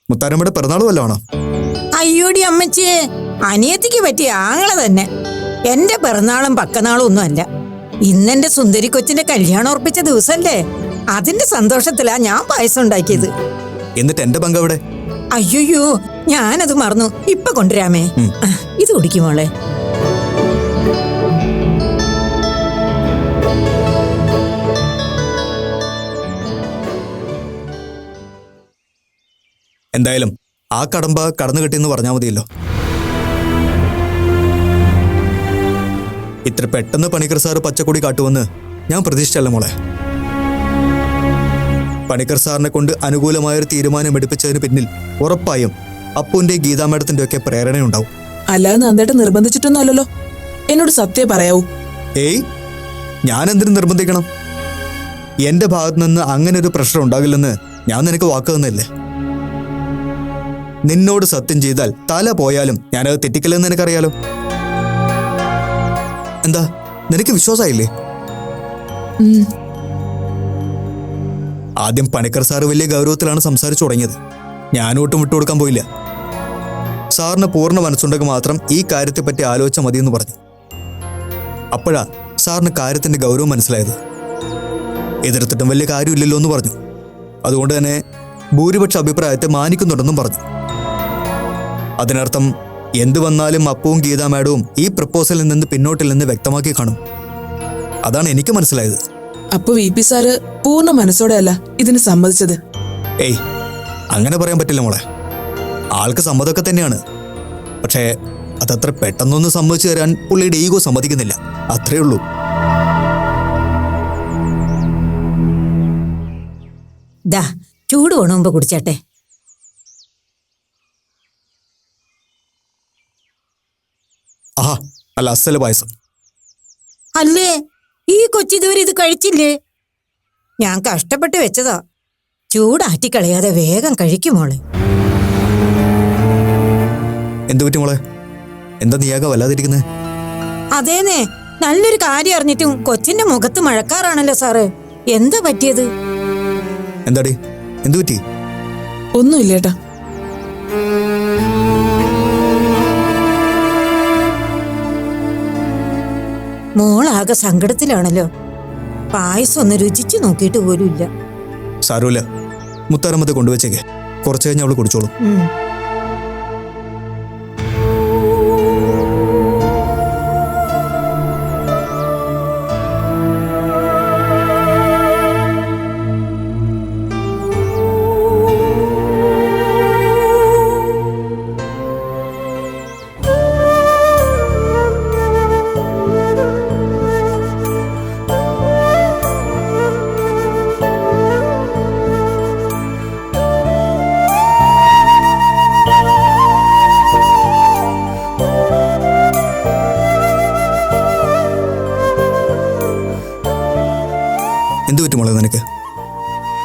മുത്താരമ്മയുടെ പിറന്നാൾ വല്ലതാണോ? അയ്യോടി അമ്മച്ചിയെ, അനിയത്തിക്ക് പറ്റിയ ആങ്ങളെ തന്നെ. എന്റെ പിറന്നാളും പക്കനാളും ഒന്നും അല്ല. ഇന്നെന്റെ സുന്ദരി കൊച്ചിന്റെ കല്യാണം ഉറപ്പിച്ച ദിവസല്ലേ, അതിന്റെ സന്തോഷത്തിലാ ഞാൻ പായസം ഉണ്ടാക്കിയത്. എന്നിട്ട് എന്റെ പങ്ക് എവിടെ? അയ്യോ, ഞാനത് മറന്നു. ഇപ്പൊ കൊണ്ടുവരാമേ. ഇത് കുടിക്കുമോളെ. എന്തായാലും ആ കടമ്പ കടന്നു കിട്ടിയെന്ന് പറഞ്ഞാൽ മതിയല്ലോ. ഇത്ര പെട്ടെന്ന് പണിക്കർ സാറ് പച്ചക്കൊടി കാട്ടുമെന്ന് ഞാൻ പ്രതീക്ഷിച്ചല്ല മോളെ. പണിക്കർ സാറിനെ കൊണ്ട് അനുകൂലമായൊരു തീരുമാനം എടുപ്പിച്ചതിന് പിന്നിൽ ഉറപ്പായും അപ്പുവിന്റെ ഗീതാ മേഡത്തിന്റെ ഒക്കെ പ്രേരണയുണ്ടാവും. അല്ലാതെ നന്ദേട്ടൻ നിർബന്ധിച്ചിട്ടൊന്നും അല്ലല്ലോ. എന്നോട് സത്യം പറയാവൂ. ഏയ്, ഞാൻ എന്തിനു നിർബന്ധിക്കണം? എന്റെ ഭാഗത്തു നിന്ന് അങ്ങനെ ഒരു പ്രഷർ ഉണ്ടാകില്ലെന്ന് ഞാൻ നിനക്ക് വാക്ക് തന്നില്ലേ? നിന്നോട് സത്യം ചെയ്താൽ തല പോയാലും ഞാനത് തെറ്റിക്കില്ലെന്ന് നിനക്കറിയാലോ. എന്താ, നിനക്ക് വിശ്വാസമായില്ലേ? ആദ്യം പണിക്കർ സാറ് വലിയ ഗൗരവത്തിലാണ് സംസാരിച്ചു തുടങ്ങിയത്. ഞാനൊട്ടും വിട്ടുകൊടുക്കാൻ പോയില്ല. സാറിന് പൂർണ്ണ മനസ്സുണ്ടെങ്കിൽ മാത്രം ഈ കാര്യത്തെപ്പറ്റി ആലോചിച്ചാൽ മതിയെന്ന് പറഞ്ഞു. അപ്പോഴാ സാറിന് കാര്യത്തിന്റെ ഗൗരവം മനസ്സിലായത്. എതിർത്തിട്ടും വലിയ കാര്യമില്ലല്ലോ എന്ന് പറഞ്ഞു. അതുകൊണ്ട് തന്നെ ഭൂരിപക്ഷ അഭിപ്രായത്തെ മാനിക്കുന്നുണ്ടെന്നും പറഞ്ഞു. അതിനർത്ഥം എന്തു വന്നാലും അപ്പവും ഗീതാ മാഡവും ഈ പ്രപ്പോസലിൽ നിന്ന് പിന്നോട്ടില്ലെന്ന് വ്യക്തമാക്കി കാണും. അതാണ് എനിക്ക് മനസ്സിലായത്. അപ്പൊ VP സാറ് പൂർണ്ണ മനസ്സോടെ അല്ല ഇതിന് സമ്മതിച്ചത്? ഏയ്, അങ്ങനെ പറയാൻ പറ്റില്ല മോളെ. ആൾക്ക് സമ്മതമൊക്കെ തന്നെയാണ്. പക്ഷേ അതത്ര പെട്ടെന്നൊന്നും സമ്മതിച്ചു തരാൻ പുള്ളിയുടെ ഈഗോ സമ്മതിക്കുന്നില്ല, അത്രേ ഉള്ളൂ. ദാ, ചൂട് കൊണുമ്പോ കുടിച്ചാട്ടെ. ആഹാ, അല്ല അസല് പായസം. അല്ലേ, ഈ കൊച്ചിതുവരെ ഇത് കഴിച്ചില്ലേ? ഞാൻ കഷ്ടപ്പെട്ട് വെച്ചതാ. ചൂടാറ്റിക്കളയാതെ വേഗം കഴിക്കുമോളെ. എന്തു പറ്റി മോളെ? എന്താ നീയാകെ വല്ലാതിരിക്കുന്നേ? അതേന്നെ, നല്ലൊരു കാര്യം അറിഞ്ഞിട്ടും കൊച്ചിന്റെ മുഖത്ത് മഴക്കാറാണല്ലോ സാറ്. എന്താ പറ്റിയത്? എന്താടി, എന്തു പറ്റി? ഒന്നുമില്ലേട്ടാ. മോളാകെ സങ്കടത്തിലാണല്ലോ. പായസം ഒന്ന് രുചിച്ചു നോക്കിയിട്ട് പോലും ഇല്ല. സാരമില്ല, മുത്താരമ്മത്തെ കൊണ്ടുവച്ചേക്കെ. കുറച്ച് കഴിഞ്ഞ് അവള് കുടിച്ചോളൂ. എന്തു പറ്റി മോളെ നിനക്ക്?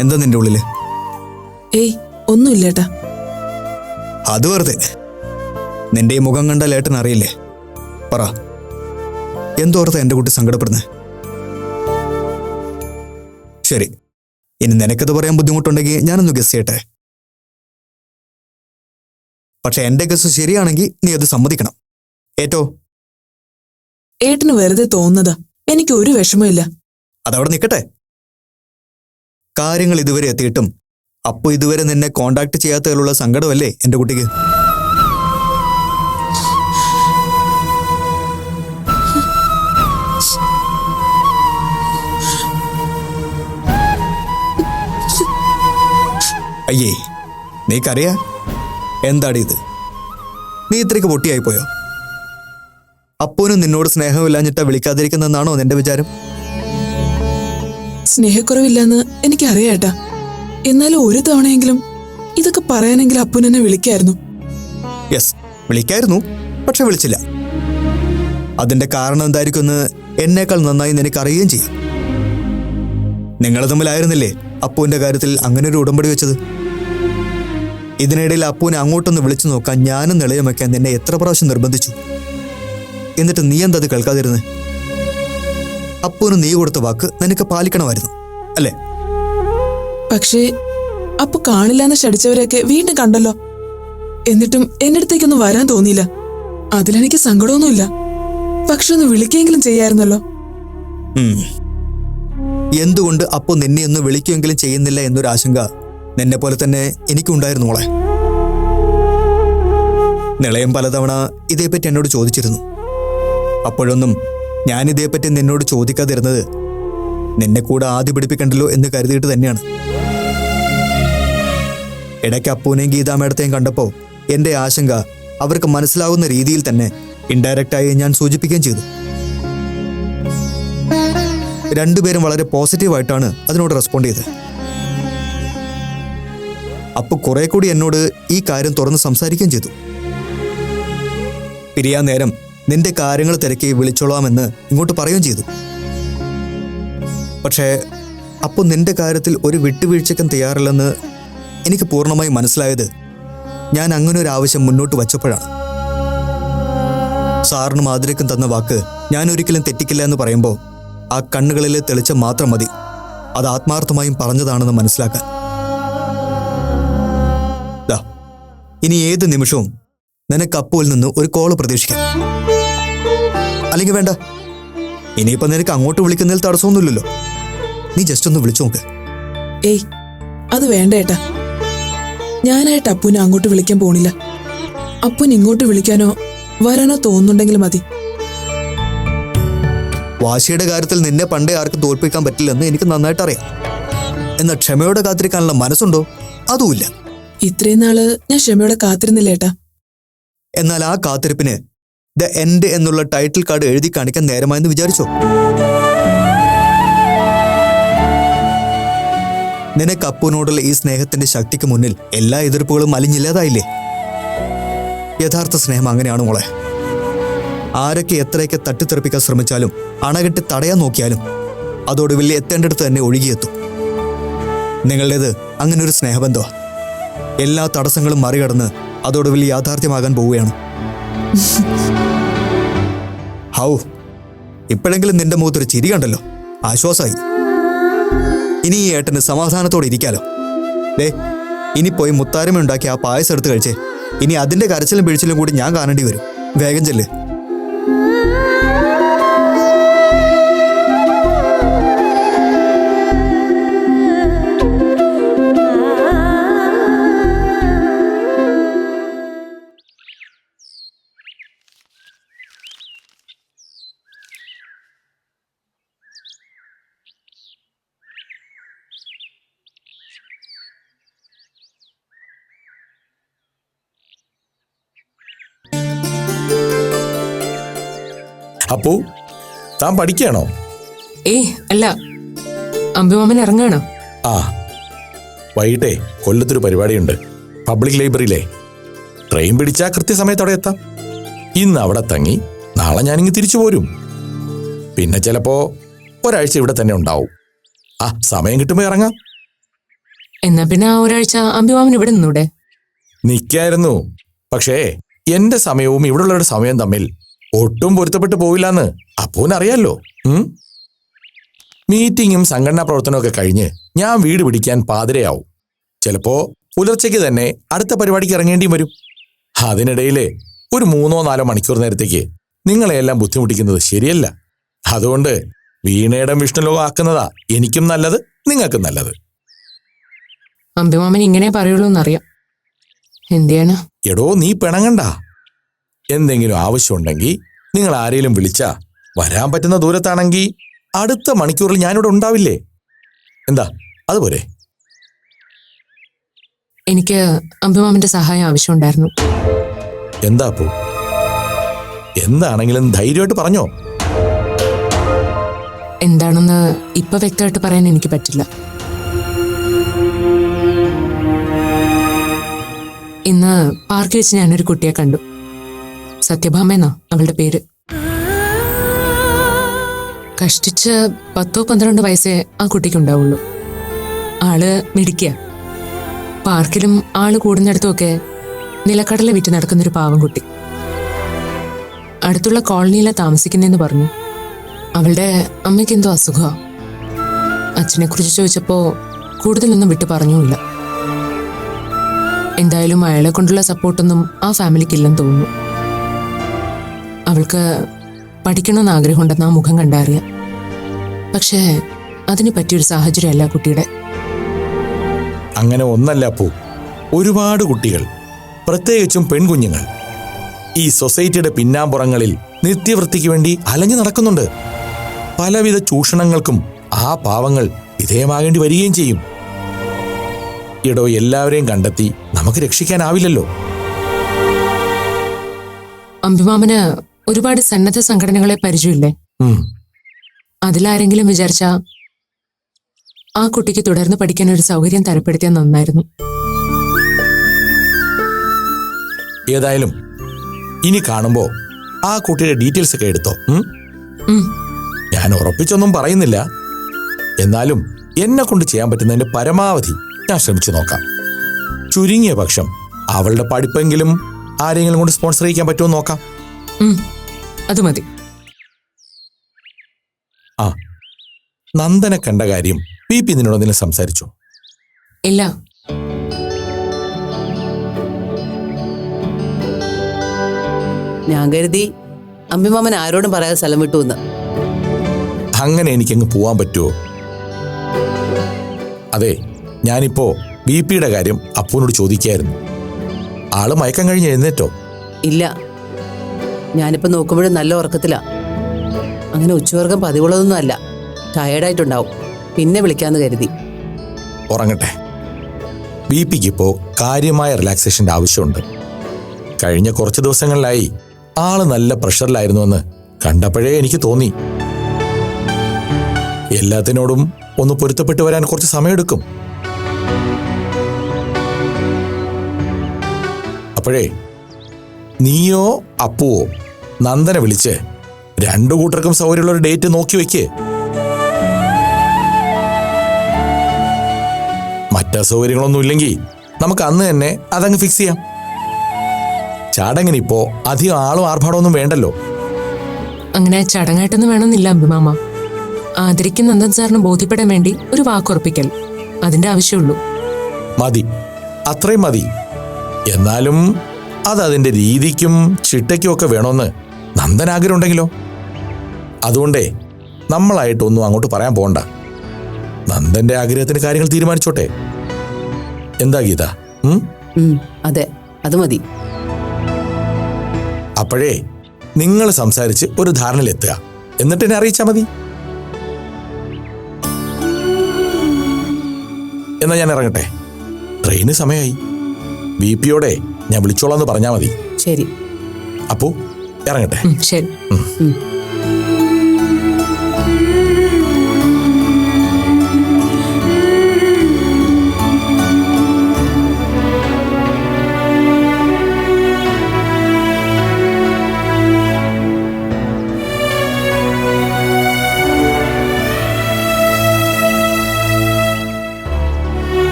എന്താ നിന്റെ ഉള്ളില്? ഏയ്, ഒന്നുമില്ലേട്ടാ. അത് വെറുതെ. നിന്റെ ഈ മുഖം കണ്ടാൽ ഏട്ടൻ അറിയില്ലേ? പറ, എന്തോർത്ത എന്റെ കുട്ടി സങ്കടപ്പെടുന്നേ? ശരി, ഇനി നിനക്കത് പറയാൻ ബുദ്ധിമുട്ടുണ്ടെങ്കിൽ ഞാനൊന്ന് ഗസ് ചെയ്യട്ടെ. പക്ഷെ എന്റെ ഗസ് ശരിയാണെങ്കിൽ നീ അത് സമ്മതിക്കണം. ഏറ്റോ? ഏട്ടന് വെറുതെ തോന്നുന്നതാ. എനിക്ക് ഒരു വിഷമമില്ല. അതവിടെ നിൽക്കട്ടെ. കാര്യങ്ങൾ ഇതുവരെ എത്തിയിട്ടും അപ്പോ ഇതുവരെ നിന്നെ കോണ്ടാക്ട് ചെയ്യാത്തതിലുള്ള സങ്കടമല്ലേ എന്റെ കുട്ടിക്ക്? അയ്യേ, നീക്കറിയാ എന്താടി ഇത്? നീ ഇത്രയ്ക്ക് പൊട്ടിയായിപ്പോയോ? അപ്പോനും നിന്നോട് സ്നേഹമില്ലാഞ്ഞിട്ടാ വിളിക്കാതിരിക്കുന്നെന്നാണോ നിന്റെ വിചാരം? സ്നേഹക്കുറവില്ലെന്ന് എനിക്കറിയാട്ടാ. എന്നാലും ഒരു തവണയെങ്കിലും ഇതൊക്കെ പറയാനെങ്കിലും അപ്പൻ എന്നെ വിളിക്കായിരുന്നു. യെസ്, വിളിക്കായിരുന്നു. പക്ഷെ വിളിച്ചില്ല. അതിന്റെ കാരണം എന്തായിരിക്കുമെന്ന് എന്നേക്കാൾ നന്നായി നിനക്കറിയുകയും ചെയ്യും. നിങ്ങൾ തമ്മിലായിരുന്നില്ലേ അപ്പുവിന്റെ കാര്യത്തിൽ അങ്ങനെ ഒരു ഉടമ്പടി വെച്ചത്? ഇതിനിടയിൽ അപ്പുവിനെ അങ്ങോട്ടൊന്ന് വിളിച്ചു നോക്കാൻ ഞാനും നിളയും വയ്ക്കാൻ നിന്നെ എത്ര പ്രാവശ്യം നിർബന്ധിച്ചു. എന്നിട്ട് നീ എന്താ അത് കേൾക്കാതിരുന്നേ? അപ്പുവിന് നീ കൊടുത്ത വാക്ക് നിനക്ക് പാലിക്കണമായിരുന്നു, അല്ലേ? പക്ഷേ അപ്പു കാണില്ലാന്ന് ശടിച്ചവരെയൊക്കെ വീണ്ടും കണ്ടല്ലോ. എന്നിട്ടും എന്റെ അടുത്തേക്കൊന്നും വരാൻ തോന്നിയില്ല. അതിലെനിക്ക് സങ്കടമൊന്നുമില്ല. പക്ഷെ ഒന്ന് വിളിക്കെങ്കിലും ചെയ്യായിരുന്നല്ലോ. എന്തുകൊണ്ട് അപ്പോ നിന്നെ ഒന്ന് വിളിക്കുമെങ്കിലും ചെയ്യുന്നില്ല എന്നൊരു ആശങ്ക നിന്നെ പോലെ തന്നെ എനിക്കുണ്ടായിരുന്നു മോളെ. നിളയം പലതവണ ഇതേപ്പറ്റി എന്നോട് ചോദിച്ചിരുന്നു. അപ്പോഴൊന്നും ഞാൻ ഇതേപ്പറ്റി നിന്നോട് ചോദിക്കാതിരുന്നത് നിന്നെ കൂടെ ആദ്യ പിടിപ്പിക്കണ്ടല്ലോ എന്ന് കരുതിയിട്ട് തന്നെയാണ്. ഇടയ്ക്ക് അപ്പൂനെയും ഗീതാ മേഡത്തെയും കണ്ടപ്പോൾ എൻ്റെ ആശങ്ക അവർക്ക് മനസ്സിലാവുന്ന രീതിയിൽ തന്നെ ഇൻഡയറക്റ്റായി ഞാൻ സൂചിപ്പിക്കുകയും ചെയ്തു. രണ്ടുപേരും വളരെ പോസിറ്റീവായിട്ടാണ് അതിനോട് റെസ്പോണ്ട് ചെയ്തത്. അപ്പു കുറെ കൂടി എന്നോട് ഈ കാര്യം തുറന്ന് സംസാരിക്കുകയും ചെയ്തു. പിരിയാൻ നേരം നിന്റെ കാര്യങ്ങൾ തിരക്കി വിളിച്ചോളാമെന്ന് ഇങ്ങോട്ട് പറയുകയും ചെയ്തു. പക്ഷേ അപ്പോൾ നിന്റെ കാര്യത്തിൽ ഒരു വിട്ടുവീഴ്ചയ്ക്കും തയ്യാറില്ലെന്ന് എനിക്ക് പൂർണ്ണമായി മനസ്സിലായത് ഞാൻ അങ്ങനെ ഒരു ആവശ്യം മുന്നോട്ട് വച്ചപ്പോഴാണ്. സാറിന് മാതിരക്കും തന്ന വാക്ക് ഞാൻ ഒരിക്കലും തെറ്റിക്കില്ല എന്ന് പറയുമ്പോൾ ആ കണ്ണുകളിലെ തെളിച്ചം മാത്രം മതി അത് ആത്മാർത്ഥമായും പറഞ്ഞതാണെന്ന് മനസ്സിലാക്കാൻ. ഇനി ഏത് നിമിഷവും നിനക്ക് അപ്പുവിൽ നിന്ന് ഒരു കോള് പ്രതീക്ഷിക്കാം. അല്ലെങ്കിൽ വേണ്ട, ഇനിയിപ്പോ നിനക്ക് അങ്ങോട്ട് വിളിക്കുന്നതിൽ തടസ്സമൊന്നുമില്ലല്ലോ. നീ ജസ്റ്റ് ഒന്ന് വിളിച്ചു നോക്ക്. ഏയ്, അത് വേണ്ട ഏട്ടാ. ഞാനായിട്ട് അപ്പുവിനെ അങ്ങോട്ട് വിളിക്കാൻ പോണില്ല. അപ്പുവിന് ഇങ്ങോട്ട് വിളിക്കാനോ വരാനോ തോന്നുന്നുണ്ടെങ്കിൽ മതി. വാശിയുടെ കാര്യത്തിൽ നിന്നെ പണ്ടേ ആർക്കും തോൽപ്പിക്കാൻ പറ്റില്ലെന്ന് എനിക്ക് നന്നായിട്ട് അറിയാം. എന്നാൽ ക്ഷമയോടെ കാത്തിരിക്കാനുള്ള മനസ്സുണ്ടോ? അതുമില്ല. ഇത്രയും നാള് ഞാൻ ക്ഷമയോടെ കാത്തിരുന്നില്ല ഏട്ടാ. എന്നാൽ ആ കാത്തിരിപ്പിന് ദ എൻഡ് എന്നുള്ള ടൈറ്റിൽ കാർഡ് എഴുതി കാണിക്കാൻ നേരമായെന്ന് വിചാരിച്ചോ? നിനക്ക് അപ്പുവിനോടുള്ള ഈ സ്നേഹത്തിന്റെ ശക്തിക്ക് മുന്നിൽ എല്ലാ എതിർപ്പുകളും അലിഞ്ഞില്ലാതായില്ലേ? യഥാർത്ഥ സ്നേഹം അങ്ങനെയാണ് മോളെ. ആരൊക്കെ എത്രയൊക്കെ തട്ടിത്തെറിപ്പിക്കാൻ ശ്രമിച്ചാലും അണകെട്ടി തടയാൻ നോക്കിയാലും അതോടൊടുവിൽ എത്തേണ്ടടുത്ത് തന്നെ ഒഴുകിയെത്തും. നിങ്ങളുടേത് അങ്ങനെ ഒരു സ്നേഹബന്ധമാ. എല്ലാ തടസ്സങ്ങളും മറികടന്ന് അതോടൊടുവിൽ യാഥാർത്ഥ്യമാകാൻ പോവുകയാണ്. ഹൗ, ഇപ്പോഴെങ്കിലും നിന്റെ മുഖത്തൊരു ചിരി കണ്ടല്ലോ, ആശ്വാസമായി. ഇനി ഈ ഏട്ടന് സമാധാനത്തോടെ ഇരിക്കാലോ. ഇനി പോയി മുത്താരമ ഉണ്ടാക്കി ആ പായസം എടുത്ത് കഴിച്ചേ. ഇനി അതിന്റെ കരച്ചിലും പിഴിച്ചിലും കൂടി ഞാൻ കാണേണ്ടി വരും. വേഗം ചെല്ല്. അപ്പോ താൻ പഠിക്കുകയാണോ? ഏയ് അല്ല, അമ്പുമാമൻ ഇറങ്ങാണോ? ആ, വൈകിട്ടേ കൊല്ലത്തൊരു പരിപാടിയുണ്ട്, പബ്ലിക് ലൈബ്രറിയിലെ. ട്രെയിൻ പിടിച്ചാൽ കൃത്യസമയത്തോടെ എത്താം. ഇന്ന് അവിടെ തങ്ങി നാളെ ഞാനിങ്ങ് തിരിച്ചു പോരും. പിന്നെ ചിലപ്പോ ഒരാഴ്ച ഇവിടെ തന്നെ ഉണ്ടാവും. ആ, സമയം കിട്ടുമ്പോ ഇറങ്ങാം. എന്നാ പിന്നെ ആ ഒരാഴ്ച അമ്പുമാമൻ ഇവിടെ നിന്നൂടെ? നിൽക്കായിരുന്നു. പക്ഷേ എന്റെ സമയവും ഇവിടെയുള്ളവരുടെ സമയം തമ്മിൽ ഒട്ടും പൊരുത്തപ്പെട്ടു പോവില്ലെന്ന് അപ്പൂനറിയാലോ. മീറ്റിങ്ങും സംഘടനാ പ്രവർത്തനവും ഒക്കെ കഴിഞ്ഞ് ഞാൻ വീട് പിടിക്കാൻ പാതിരയാവും. ചിലപ്പോ പുലർച്ചയ്ക്ക് തന്നെ അടുത്ത പരിപാടിക്ക് ഇറങ്ങേണ്ടിയും വരും. അതിനിടയില് ഒരു 3-4 മണിക്കൂർ നേരത്തേക്ക് നിങ്ങളെയെല്ലാം ബുദ്ധിമുട്ടിക്കുന്നത് ശരിയല്ല. അതുകൊണ്ട് വീണയിടം വിഷ്ണുലോകം ആക്കുന്നതാ എനിക്കും നല്ലത്, നിങ്ങൾക്കും നല്ലത്. അമ്പുമാമൻ ഇങ്ങനെ പറയുള്ളൂ എന്നറിയാം. എന്തിയാണ്? എടോ, നീ പിണങ്ങണ്ട. എന്തെങ്കിലും ആവശ്യമുണ്ടെങ്കിൽ നിങ്ങൾ ആരെങ്കിലും വിളിച്ചാ വരാൻ പറ്റുന്ന ദൂരത്താണെങ്കിൽ അടുത്ത മണിക്കൂറിൽ ഞാനിവിടെ ഉണ്ടാവില്ലേ? എന്താ, അതുപോലെ? എനിക്ക് അമ്പുമാമന്റെ സഹായം ആവശ്യമുണ്ടായിരുന്നു. എന്താ അപ്പോ? എന്താണെങ്കിലും ധൈര്യമായിട്ട് പറഞ്ഞോ. എന്താണെന്ന് ഇപ്പൊ വ്യക്തമായിട്ട് പറയാൻ എനിക്ക് പറ്റില്ല. ഇന്ന് പാർക്കിൽ വെച്ച് ഞാനൊരു കുട്ടിയെ കണ്ടു. സത്യഭാമ എന്നാ അവളുടെ പേര്. കഷ്ടിച്ച് 10-12 വയസ്സേ ആ കുട്ടിക്കുണ്ടാവുള്ളൂ. ആള് മിടിക്കുക. പാർക്കിലും ആള് കൂടുന്നിടത്തുമൊക്കെ നിലക്കടല വിറ്റ് നടക്കുന്നൊരു പാവം കുട്ടി. അടുത്തുള്ള കോളനിയിലാണ് താമസിക്കുന്നതെന്ന് പറഞ്ഞു. അവളുടെ അമ്മയ്ക്ക് എന്തോ അസുഖമാണ്. അച്ഛനെ കുറിച്ച് ചോദിച്ചപ്പോ കൂടുതലൊന്നും വിട്ടു പറഞ്ഞുമില്ല. എന്തായാലും അയാളെ കൊണ്ടുള്ള സപ്പോർട്ടൊന്നും ആ ഫാമിലിക്കില്ലെന്ന് തോന്നുന്നു. അവൾക്ക് പഠിക്കണമെന്ന് ആഗ്രഹമുണ്ടെന്ന് ആ മുഖം കണ്ടറിയാം. പക്ഷേ അതിന് പറ്റിയൊരു സാഹചര്യമല്ല കുട്ടിയുടെ. അങ്ങനെ ഒന്നല്ല അപ്പു, ഒരുപാട് കുട്ടികൾ, പ്രത്യേകിച്ചും പെൺകുഞ്ഞുങ്ങൾ ഈ സൊസൈറ്റിയുടെ പിന്നാമ്പുറങ്ങളിൽ നിത്യവൃത്തിക്ക് വേണ്ടി അലഞ്ഞു നടക്കുന്നുണ്ട്. പലവിധ ചൂഷണങ്ങൾക്കും ആ പാവങ്ങൾ വിധേയമാകേണ്ടി വരികയും ചെയ്യും. ഇടോ, എല്ലാവരെയും കണ്ടെത്തി നമുക്ക് രക്ഷിക്കാനാവില്ലല്ലോ. അമ്പിമാമന് ഒരുപാട് സന്നദ്ധ സംഘടനകളെ പരിചയമില്ലേ? അതിലാരെങ്കിലും വിചാരിച്ച ആ കുട്ടിക്ക് തുടർന്ന് പഠിക്കാൻ ഒരു സൗകര്യം തരപ്പെടുത്തിയാൽ നന്നായിരുന്നു. ഏതായാലും ഇനി കാണുമ്പോ ആ കുട്ടിയുടെ ഡീറ്റെയിൽസ് ഒക്കെ എടുത്തോ. ഞാൻ ഉറപ്പിച്ചൊന്നും പറയുന്നില്ല, എന്നാലും എന്നെ കൊണ്ട് ചെയ്യാൻ പറ്റുന്നതിന്റെ പരമാവധി ഞാൻ ശ്രമിച്ചു നോക്കാം. ചുരുങ്ങിയ പക്ഷം അവളുടെ പഠിപ്പെങ്കിലും ആരെങ്കിലും കൊണ്ട് സ്പോൺസർ ചെയ്യിക്കാൻ പറ്റുമോ നോക്കാം. അത് മതി. ആ, നന്ദനെ കണ്ട കാര്യം PP നിന്നോടൊന്നിനും സംസാരിച്ചോ? ഇല്ല. ഞാൻ കരുതി അമ്പിമാമൻ ആരോടും പറയാതെ സ്ഥലം വിട്ടു എന്ന്. അങ്ങനെ എനിക്കങ്ങ് പോവാൻ പറ്റുമോ? അതെ, ഞാനിപ്പോ BP-യുടെ കാര്യം അപ്പുവിനോട് ചോദിക്കായിരുന്നു. ആള് മയക്കം കഴിഞ്ഞ് എഴുന്നേറ്റോ? ഇല്ല, ഞാനിപ്പോ നോക്കുമ്പോഴും നല്ല ഉറക്കത്തിലാ. അങ്ങനെ ഉച്ചവർഗം പതിവുള്ളതൊന്നും അല്ല. ടയേർഡായിട്ടുണ്ടാവും. പിന്നെ വിളിക്കാന്ന് കരുതി. ഉറങ്ങട്ടെ. BP-ക്ക് ഇപ്പോ കാര്യമായ റിലാക്സേഷന്റെ ആവശ്യമുണ്ട്. കഴിഞ്ഞ കുറച്ച് ദിവസങ്ങളിലായി ആള് നല്ല പ്രഷറിലായിരുന്നുവെന്ന് കണ്ടപ്പോഴേ എനിക്ക് തോന്നി. എല്ലാത്തിനോടും ഒന്ന് പൊരുത്തപ്പെട്ടു വരാൻ കുറച്ച് സമയമെടുക്കും. അപ്പോഴേ നീയോ അപ്പുവോ നന്ദനെ വിളിച്ച് രണ്ടു കൂട്ടർക്കും സൗകര്യമുള്ള ഒരു ഡേറ്റ് നോക്കി വെക്ക്. മറ്റ് അസൗകര്യങ്ങളൊന്നും ഇല്ലെങ്കിൽ നമുക്ക് അന്ന് തന്നെ അതങ്ങ് ഫിക്സ് ചെയ്യാം. ചടങ്ങിനിപ്പോ അധികം ആളും ആർഭാടമൊന്നും വേണ്ടല്ലോ. അങ്ങനെ ചടങ്ങായിട്ടൊന്നും വേണമെന്നില്ല അമ്പിമാമ. ആദരിക്കും നന്ദൻ സാറിന് ബോധ്യപ്പെടാൻ വേണ്ടി ഒരു വാക്കുറപ്പിക്കൽ, അതിന്റെ ആവശ്യമുള്ളൂ. മതി, അത്രയും മതി. എന്നാലും അത് അതിന്റെ രീതിക്കും ചിട്ടയ്ക്കും ഒക്കെ വേണമെന്ന് നന്ദൻ ആഗ്രഹം ഉണ്ടെങ്കിലോ? അതുകൊണ്ടേ നമ്മളായിട്ടൊന്നും അങ്ങോട്ട് പറയാൻ പോണ്ട. നന്ദന്റെ ആഗ്രഹത്തിന് കാര്യങ്ങൾ തീരുമാനിച്ചോട്ടെ. എന്താ ഗീത? അതെ, അത് മതി. അപ്പോഴേ നിങ്ങൾ സംസാരിച്ച് ഒരു ധാരണയിലെത്തുക, എന്നിട്ട് എന്നെ അറിയിച്ചാൽ മതി. എന്നാ ഞാൻ ഇറങ്ങട്ടെ, ട്രെയിന് സമയമായി. BP-യോടെ ഞാൻ വിളിച്ചോളാന്ന് പറഞ്ഞാൽ മതി. ശരി. അപ്പോ ഇറങ്ങട്ടെ. ശരി.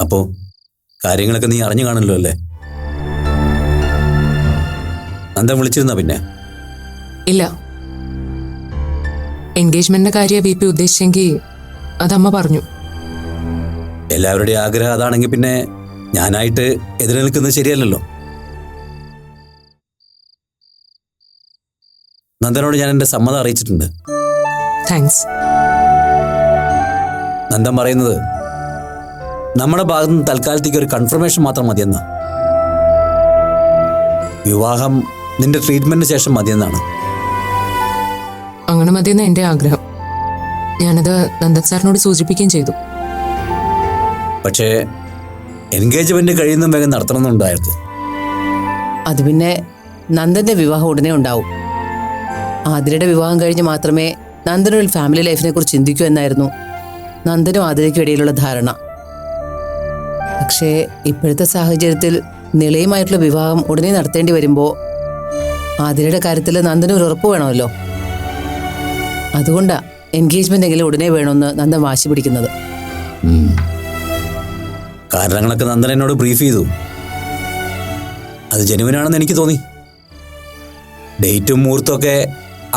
അപ്പോ കാര്യങ്ങളൊക്കെ നീ അറിഞ്ഞു കാണല്ലോ അല്ലേ? നന്ദൻ വിളിച്ചിരുന്ന? പിന്നെ ഇല്ല. എൻഗേജ്മെന്റിന്റെ കാര്യം BP ഉദ്ദേശിച്ചെങ്കിൽ അതമ്മ പറഞ്ഞു. എല്ലാവരുടെയും ആഗ്രഹം അതാണെങ്കിൽ പിന്നെ ഞാനായിട്ട് എതിരെ നിൽക്കുന്നത് ശരിയല്ലല്ലോ. നന്ദനോട് ഞാൻ എൻ്റെ സമ്മതം അറിയിച്ചിട്ടുണ്ട്. താങ്ക്സ്. നന്ദൻ പറയുന്നത് നമ്മുടെ ഭാഗത്ത് നിന്ന് തൽക്കാലത്തേക്ക് ഒരു കൺഫർമേഷൻ മാത്രം മതിയെന്നാ. വിവാഹം നിന്റെ ട്രീറ്റ്മെന്റിന് ശേഷം മതിയെന്നാണ്. അങ്ങനെ മതിയെന്ന് എൻ്റെ ആഗ്രഹം. ഞാനത് നന്ദൻ സാറിനോട് സൂചിപ്പിക്കുകയും ചെയ്തു. പക്ഷേ എൻഗേജ്മെന്റ് കഴിയുന്ന വേഗം നടത്തണമെന്നുണ്ടായിരുന്നു. അത് പിന്നെ നന്ദന്റെ വിവാഹം ഉടനെ ഉണ്ടാവും. ആതിരയുടെ വിവാഹം കഴിഞ്ഞ് മാത്രമേ നന്ദനൊരു ഫാമിലി ലൈഫിനെ കുറിച്ച് ചിന്തിക്കൂ എന്നായിരുന്നു നന്ദനും ആതിരയ്ക്കും ഇടയിലുള്ള ധാരണ. പക്ഷേ ഇപ്പോഴത്തെ സാഹചര്യത്തിൽ നിളയുമായിട്ടുള്ള വിവാഹം ഉടനെ നടത്തേണ്ടി വരുമ്പോൾ ആതിരയുടെ കാര്യത്തിൽ നന്ദന് ഒരു ഉറപ്പ് വേണമല്ലോ. അതുകൊണ്ടാണ് എൻഗേജ്മെന്റ് എങ്കിലും ഉടനെ വേണമെന്ന് നന്ദൻ വാശി പിടിക്കുന്നത്. കാരണങ്ങളൊക്കെ നന്ദൻ എന്നോട് ബ്രീഫ് ചെയ്തു. അത് ജെനുവിനാണെന്ന് എനിക്ക് തോന്നി. ഡേറ്റും മുഹൂർത്തമൊക്കെ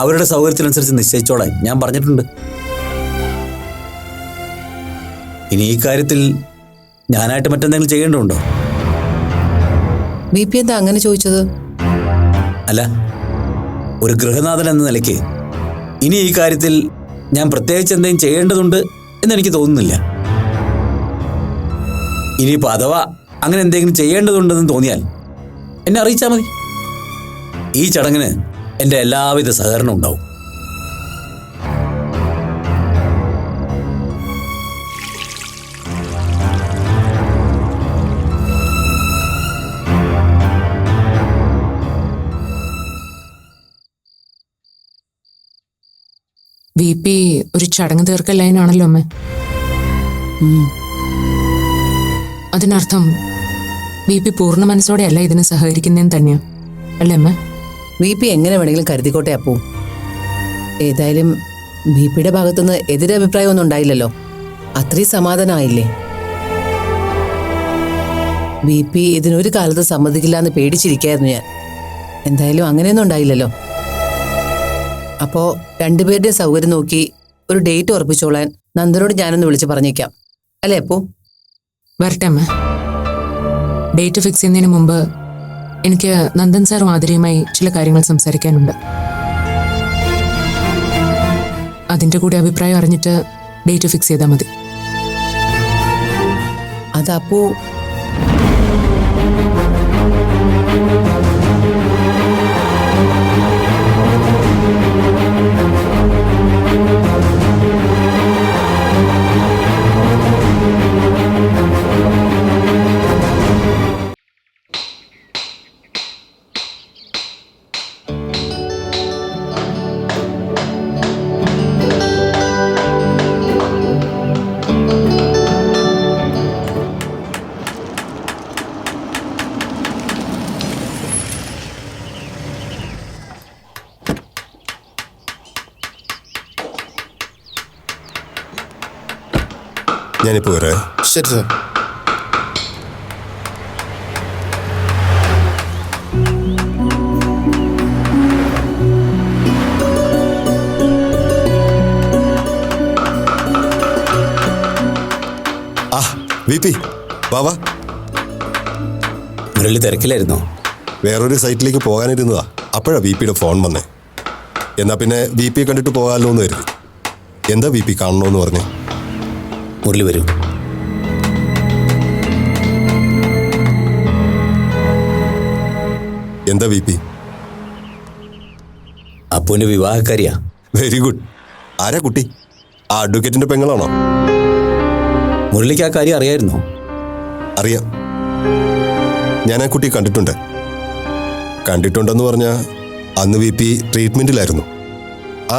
അവരുടെ സൗകര്യത്തിനനുസരിച്ച് നിശ്ചയിച്ചോളാൻ ഞാൻ പറഞ്ഞിട്ടുണ്ട്. ഇനി ഈ കാര്യത്തിൽ ഞാനായിട്ട് മറ്റെന്തെങ്കിലും ചെയ്യേണ്ടതുണ്ടോ? BP എന്താ അങ്ങനെ ചോദിച്ചത്? അല്ല, ഒരു ഗൃഹനാഥൻ എന്ന നിലയ്ക്ക് ഇനി ഈ കാര്യത്തിൽ ഞാൻ പ്രത്യേകിച്ച് എന്തെങ്കിലും ചെയ്യേണ്ടതുണ്ട് എന്നെനിക്ക് തോന്നുന്നില്ല. ഇനിയിപ്പോൾ അഥവാ അങ്ങനെ എന്തെങ്കിലും ചെയ്യേണ്ടതുണ്ടെന്ന് തോന്നിയാൽ എന്നെ അറിയിച്ചാൽ മതി. ഈ ചടങ്ങിന് എൻ്റെ എല്ലാവിധ സഹകരണം ഉണ്ടാവും. BP ഒരു ചടങ്ങ് തീർക്കൽ ലൈനാണല്ലോ അമ്മ. അതിനർത്ഥം BP പൂർണ്ണ മനസ്സോടെയല്ല ഇതിന് സഹകരിക്കുന്നതെന്ന് തന്നെയാ അല്ലേ അമ്മ? BP എങ്ങനെ വേണമെങ്കിലും കരുതിക്കോട്ടെ അപ്പു. ഏതായാലും BPയുടെ ഭാഗത്തുനിന്ന് എതിരഭിപ്രായമൊന്നും ഉണ്ടായില്ലല്ലോ. അത്രയും സമാധാനമായില്ലേ? BP ഇതിനൊരു കാലത്ത് സമ്മതിക്കില്ല എന്ന് പേടിച്ചിരിക്കായിരുന്നു ഞാൻ. എന്തായാലും അങ്ങനെയൊന്നും ഉണ്ടായില്ലല്ലോ. അപ്പോ രണ്ടുപേരുടെ സൗകര്യം നോക്കി ഒരു ഡേറ്റ് ഉറപ്പിച്ചോളാൻ നന്ദനോട് ഞാനൊന്ന് വിളിച്ച് പറഞ്ഞേക്കാം, അല്ലേ അപ്പു? വരട്ടെ അമ്മ. ഡേറ്റ് ഫിക്സ് ചെയ്യുന്നതിന് മുമ്പ് എനിക്ക് നന്ദൻ സാറും ആതിരയുമായി ചില കാര്യങ്ങൾ സംസാരിക്കാനുണ്ട്. അതിന്റെ കൂടെ അഭിപ്രായം അറിഞ്ഞിട്ട് ഡേറ്റ് ഫിക്സ് ചെയ്താൽ മതി. അത് അപ്പു ഞാനിപ്പോ വരാം. ശരി സാർ. ആ VP വാ. മുരളി തിരക്കിലായിരുന്നോ? വേറൊരു സൈറ്റിലേക്ക് പോകാനിരുന്നതാ. അപ്പോഴാ VPയുടെ ഫോൺ വന്നേ. എന്നാ പിന്നെ VPയെ കണ്ടിട്ട് പോകാമല്ലോ എന്ന് കരുതി. എന്താ VP കാണണമെന്ന് പറഞ്ഞു? മുരളി വരൂ. എന്താ VP? അപ്പുവിന്റെ വിവാഹക്കാരിയാ. Very good. ആരാ കുട്ടി? ആ അഡ്വക്കേറ്റിന്റെ പെങ്ങളാണോ? മുരളിക്ക് ആ കാര്യം അറിയായിരുന്നോ? അറിയാം. ഞാൻ ആ കുട്ടിയെ കണ്ടിട്ടുണ്ടെന്ന് പറഞ്ഞാൽ അന്ന് VP ട്രീറ്റ്മെന്റിലായിരുന്നു.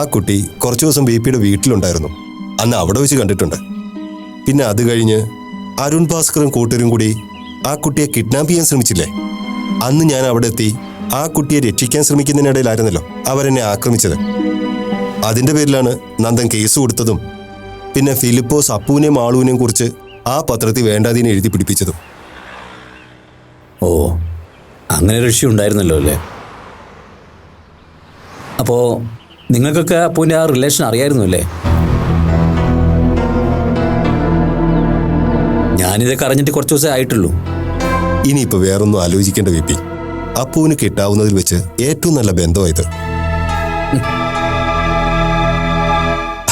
ആ കുട്ടി കുറച്ചു ദിവസം VPയുടെ വീട്ടിലുണ്ടായിരുന്നു. അന്ന് അവിടെ വെച്ച് കണ്ടിട്ടുണ്ട്. പിന്നെ അത് കഴിഞ്ഞ് അരുൺ ഭാസ്കറും കൂട്ടരും കൂടി ആ കുട്ടിയെ കിഡ്നാപ്പ് ചെയ്യാൻ ശ്രമിച്ചില്ലേ? അന്ന് ഞാൻ അവിടെ എത്തി ആ കുട്ടിയെ രക്ഷിക്കാൻ ശ്രമിക്കുന്നതിനിടയിലായിരുന്നല്ലോ അവരെന്നെ ആക്രമിച്ചത്. അതിന്റെ പേരിലാണ് നന്ദൻ കേസ് കൊടുത്തതും പിന്നെ ഫിലിപ്പോസ് അപ്പുവിനെയും മാളുവിനെയും കുറിച്ച് ആ പത്രത്തിൽ വേണ്ടാതീനെ എഴുതി പിടിപ്പിച്ചതും. ഓ, അങ്ങനെ ഒരു ഇഷ്യൂ ഉണ്ടായിരുന്നല്ലോ അല്ലേ? അപ്പോൾ നിങ്ങൾക്കൊക്കെ അപ്പുവിൻ്റെ ആ റിലേഷൻ അറിയായിരുന്നു അല്ലേ? ഞാനിതൊക്കെ അറിഞ്ഞിട്ട് കുറച്ച് ദിവസമേ ആയിട്ടുള്ളൂ. ഇനിയിപ്പോൾ വേറൊന്നും ആലോചിക്കേണ്ട VP. അപ്പുവിന് കിട്ടാവുന്നതിൽ വെച്ച് ഏറ്റവും നല്ല ബന്ധമായത്.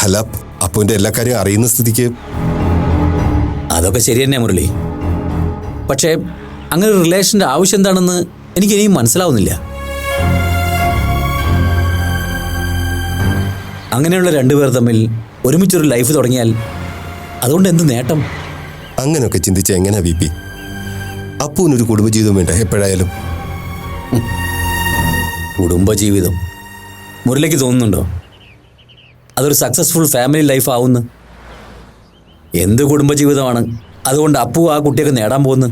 അല്ല, അപ്പുവിന്റെ എല്ലാ കാര്യം അറിയുന്ന സ്ഥിതിക്ക് അതൊക്കെ ശരി തന്നെ മുരളി. പക്ഷേ അങ്ങനെ ഒരു റിലേഷൻ്റെ ആവശ്യം എന്താണെന്ന് എനിക്ക് ഇനിയും മനസ്സിലാവുന്നില്ല. അങ്ങനെയുള്ള രണ്ടുപേർ തമ്മിൽ ഒരുമിച്ചൊരു ലൈഫ് തുടങ്ങിയാൽ അതുകൊണ്ട് എന്ത് നേട്ടം? അങ്ങനെയൊക്കെ ചിന്തിച്ച എങ്ങനെയാ VP? അപ്പുവിനൊരു കുടുംബജീവിതം വേണ്ട എപ്പോഴായാലും. കുടുംബജീവിതം മുരളിക്ക് തോന്നുന്നുണ്ടോ അതൊരു സക്സസ്ഫുൾ ഫാമിലി ലൈഫ് ആവുന്നു? എന്ത് കുടുംബജീവിതമാണ് അതുകൊണ്ട് അപ്പു ആ കുട്ടിയൊക്കെ നേടാൻ പോകുന്നു?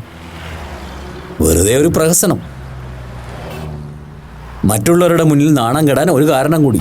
വെറുതെ ഒരു പ്രഹസനം. മറ്റുള്ളവരുടെ മുന്നിൽ നാണം കെടാൻ ഒരു കാരണം കൂടി.